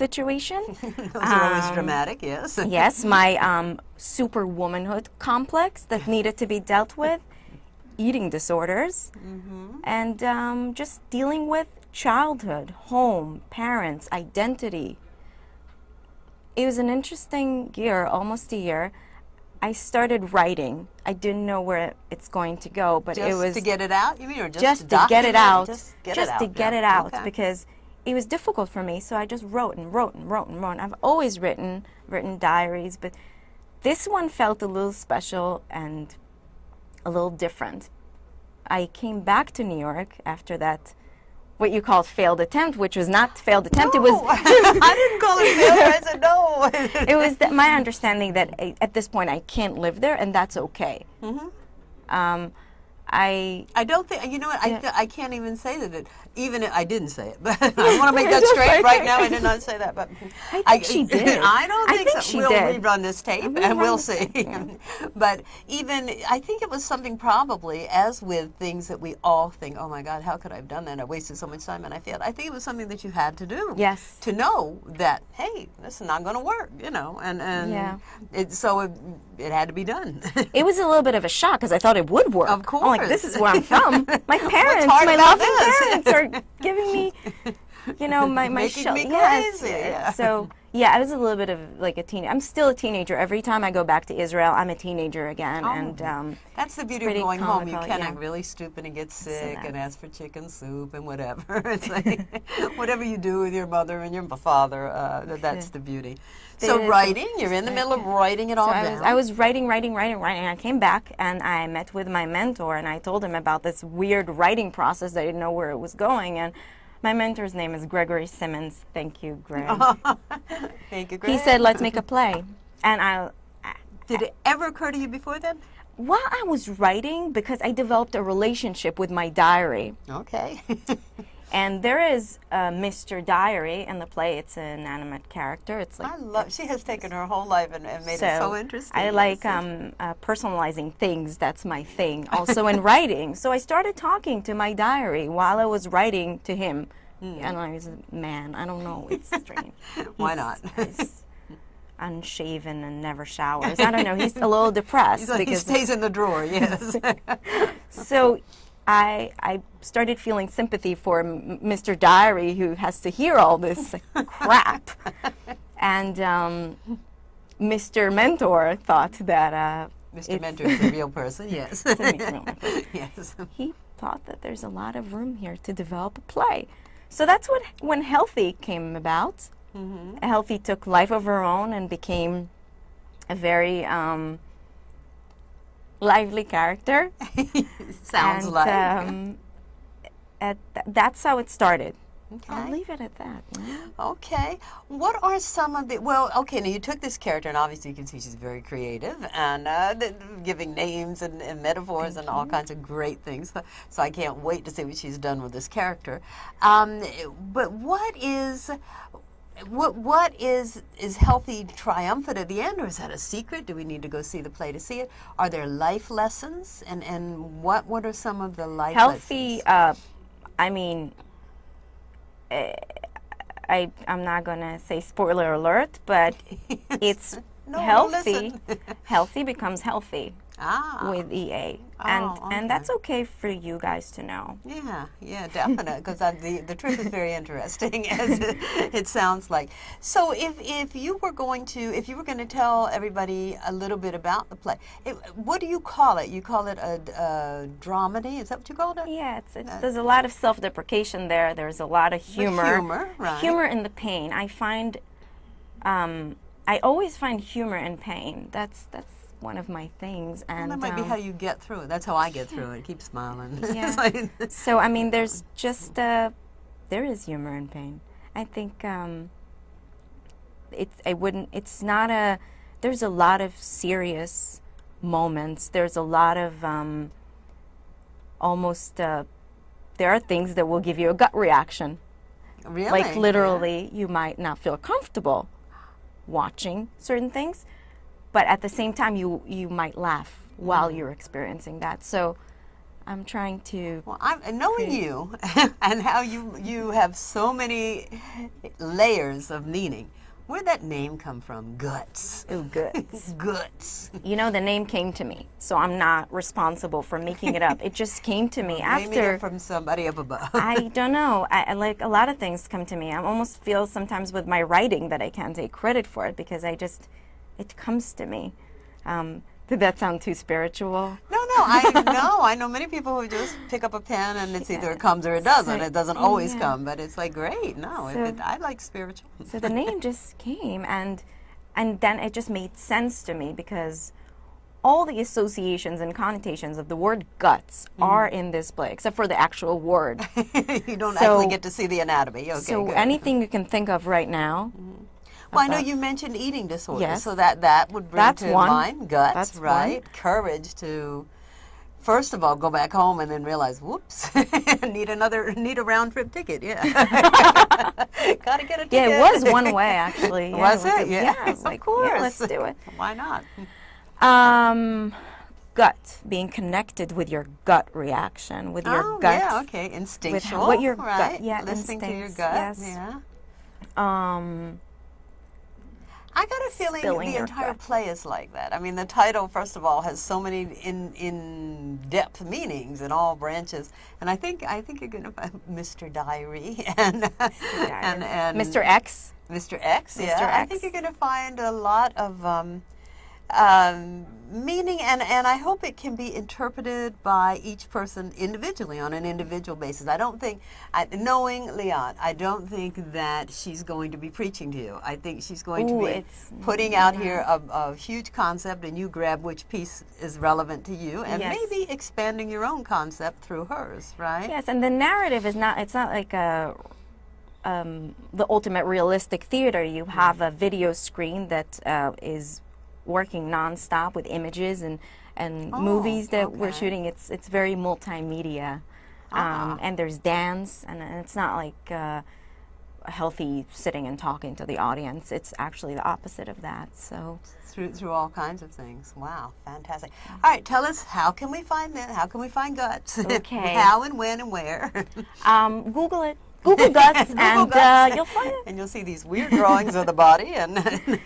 situation. Those are always dramatic, yes. Yes, my superwomanhood complex that needed to be dealt with, eating disorders, and just dealing with childhood, home, parents, identity. It was an interesting year, almost a year. I started writing. I didn't know where it's going to go, but it was... Just to get it out, you mean, or just to get it out? Just to get it out, because it was difficult for me, so I just wrote and wrote and wrote and wrote. I've always written diaries, but this one felt a little special and a little different. I came back to New York after that, what you call failed attempt, which was not failed attempt. No, it was I didn't call it failure. I said no. It was my understanding that at this point I can't live there, and that's okay. I don't think, you know what, I can't even say that even if I didn't say it, but I want to make that straight right now. I did not say that, but I think she did. I don't think so. She we'll did. rerun this tape and we'll see. But even, I think it was something probably, as with things that we all think, oh my God, how could I have done that? I wasted so much time and I failed. I think it was something that you had to do. Yes. To know that, hey, this is not going to work, you know, and so it had to be done. It was a little bit of a shock because I thought it would work. Of course. I'm like, this is where I'm from. My parents, my loving parents are giving me, you know, my show. Yes. Yeah. So, yeah, I was a little bit of like a teen. I'm still a teenager. Every time I go back to Israel, I'm a teenager again. And that's the beauty of going home. You can act really stupid and get sick and ask for chicken soup and whatever. It's like whatever you do with your mother and your father, that's the beauty. So writing, you're in the middle of writing it all down. I was writing. I came back and I met with my mentor and I told him about this weird writing process. I didn't know where it was going. And my mentor's name is Gregory Simmons. Thank you, Greg. Thank you, Greg. He said, let's make a play. And did it ever occur to you before then? While I was writing, because I developed a relationship with my diary. Okay. And there is Mr. Diary in the play. It's an animate character. It's like she has taken her whole life and made it so interesting. I like personalizing things. That's my thing. Also in writing. So I started talking to my diary while I was writing to him. And I was a man. I don't know. It's strange. Why not? He's unshaven and never showers. I don't know. He's a little depressed. Because he stays in the drawer, yes. So I started feeling sympathy for Mr. Diary, who has to hear all this crap. And Mr. Mentor thought that... Mr. Mentor is a real person, yes. Yes. He thought that there's a lot of room here to develop a play. So that's when Healthy came about. Healthy took life of her own and became a very... lively character. Sounds and, like. That's how it started. Okay. I'll leave it at that. Okay. What are some of the, well, okay, now you took this character, and obviously you can see she's very creative, and giving names and metaphors and all kinds of great things. So I can't wait to see what she's done with this character. But what is Healthy triumphant at the end, or is that a secret? Do we need to go see the play to see it? Are there life lessons, and what are some of the life Healthy, lessons? I mean, I'm not gonna say spoiler alert, but it's healthy. Healthy becomes healthy. With EA, and that's okay for you guys to know. Yeah, definitely, because the truth is very interesting, as it sounds like. So, if you were going to tell everybody a little bit about the play, what do you call it? You call it a dramedy? Is that what you call it? Yeah, there's a lot of self-deprecation there. There's a lot of humor. Humor in the pain. I find, I always find humor in pain. That's one of my things. And that might be how you get through it. That's how I get through it. Keep smiling. Yeah. So I mean, there's just there is humor in pain. I think it's not a. There's a lot of serious moments. There's a lot of almost. There are things that will give you a gut reaction. Really? Like literally, you might not feel comfortable watching certain things. But at the same time, you might laugh while you're experiencing that. So I'm trying to. Well, I'm knowing you and how you have so many layers of meaning. Where'd that name come from? Guts. Ooh, guts. Guts. You know, the name came to me, so I'm not responsible for making it up. It just came to me after. It from somebody up above. I don't know. I like a lot of things come to me. I almost feel sometimes with my writing that I can't take credit for it because it comes to me. Did that sound too spiritual? No, I know many people who just pick up a pen and it's either it comes or it doesn't. It doesn't always come, but it's like great. No, I like spiritual. So the name just came, and then it just made sense to me because all the associations and connotations of the word guts are in this play, except for the actual word. You don't actually get to see the anatomy. Okay, so good. anything you can think of right now. Well, I know you mentioned eating disorders, Yes. so that would bring to one. mind guts, That's right? Courage to, first of all, go back home and then realize, whoops, need a round trip ticket. Yeah, gotta get a ticket. Yeah, it was one way actually. Yeah, Was it? Yeah, I was like, of course. yeah, let's do it. Why not? Gut, being connected with your gut reaction, with your gut. Yeah, okay, instinctual. what your right? gut, yeah, listening to your instincts, gut. yes. Yeah. I got a feeling Spilling the your entire guts. play is like that. I mean, the title, first of all, has so many in-depth meanings in all branches, and I think you're going to find Mr. Diary and Mr. X. Mr. X. Yeah, Mr. I X. think you're going to find a lot of meaning, and I hope it can be interpreted by each person individually on an individual basis. I don't think, knowing Liat, I don't think that she's going to be preaching to you. I think she's going to be putting out here a huge concept, and you grab which piece is relevant to you, and maybe expanding your own concept through hers, right? Yes, and the narrative is not, it's not like the ultimate realistic theater. You have a video screen that is working nonstop with images and movies that we're shooting. It's very multimedia, and there's dance, and it's not like a healthy sitting and talking to the audience. It's actually the opposite of that. So through all kinds of things. Wow, fantastic! All right, tell us, how can we find that? How can we find Guts? Okay. How and when and where? Google it. Google Guts, Google and Guts. you'll find it. And you'll see these weird drawings of the body and.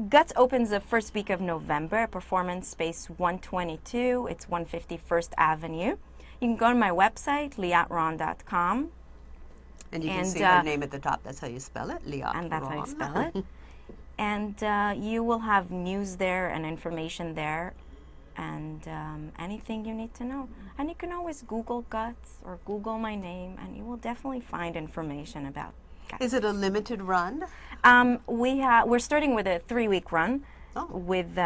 Guts opens the first week of November at Performance Space 122. It's 151st Avenue. You can go to my website, liatron.com. And you can see her name at the top. That's how you spell it, Liat. And that's how you spell it. And you will have news there and information there and anything you need to know. And you can always Google Guts or Google my name, and you will definitely find information about Guts. Is it a limited run? We're starting with a 3-week run with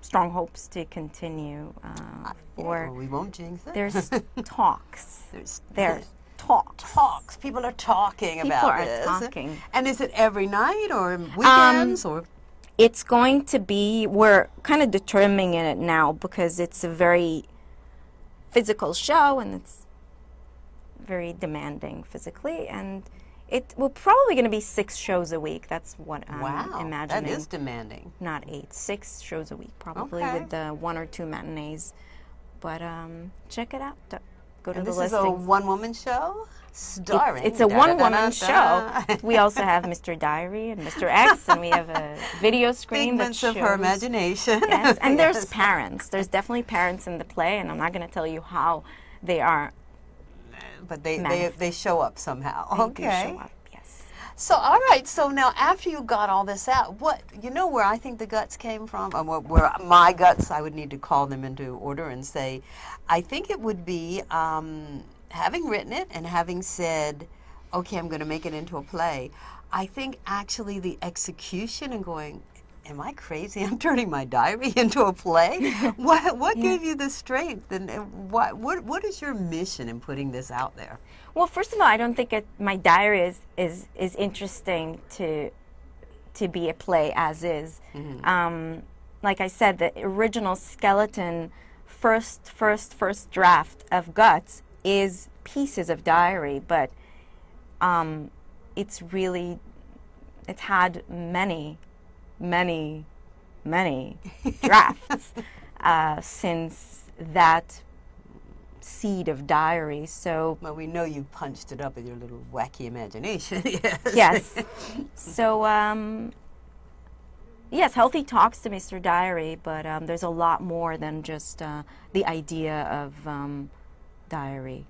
strong hopes to continue. Well, we won't jinx it. There's talks. There's talks. People are talking about this. People are talking. And is it every night or weekends or? It's going to be, we're kind of determining it now because it's a very physical show and it's very demanding physically, and we're probably going to be 6 shows a week. That's what I'm imagining. That is demanding. Not 8, 6 shows a week probably with 1 or 2 matinees. But check it out. Go to the listings. This is a one-woman show? Starring. It's a one-woman show. We also have Mr. Diary and Mr. X, and we have a video screen that shows of her imagination. Yes, and there's parents. There's definitely parents in the play, and I'm not going to tell you how they are. But they show up somehow. They do show up, yes. So, all right. So now, after you got all this out, where I think the guts came from, or where my guts, I would need to call them into order and say, I think it would be having written it and having said, okay, I'm going to make it into a play. I think actually the execution and going, am I crazy? I'm turning my diary into a play? What gave you the strength? And what is your mission in putting this out there? Well, first of all, I don't think my diary is interesting to be a play as is. Mm-hmm. Like I said, the original skeleton first draft of Guts is pieces of diary, but it's had many drafts since that seed of diary. So Well, we know you punched it up with your little wacky imagination. Yes. yes. So yes, healthy talks to Mr. Diary, but there's a lot more than just the idea of diary,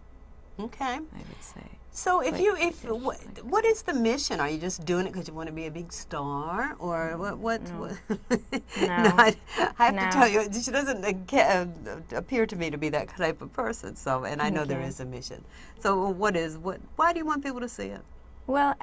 Okay. I would say. So what is the mission? Are you just doing it because you want to be a big star, or what? No. I have No. to tell you, she doesn't appear to me to be that type of person. So, and I know there Okay. is a mission. So, why do you want people to see it? Well,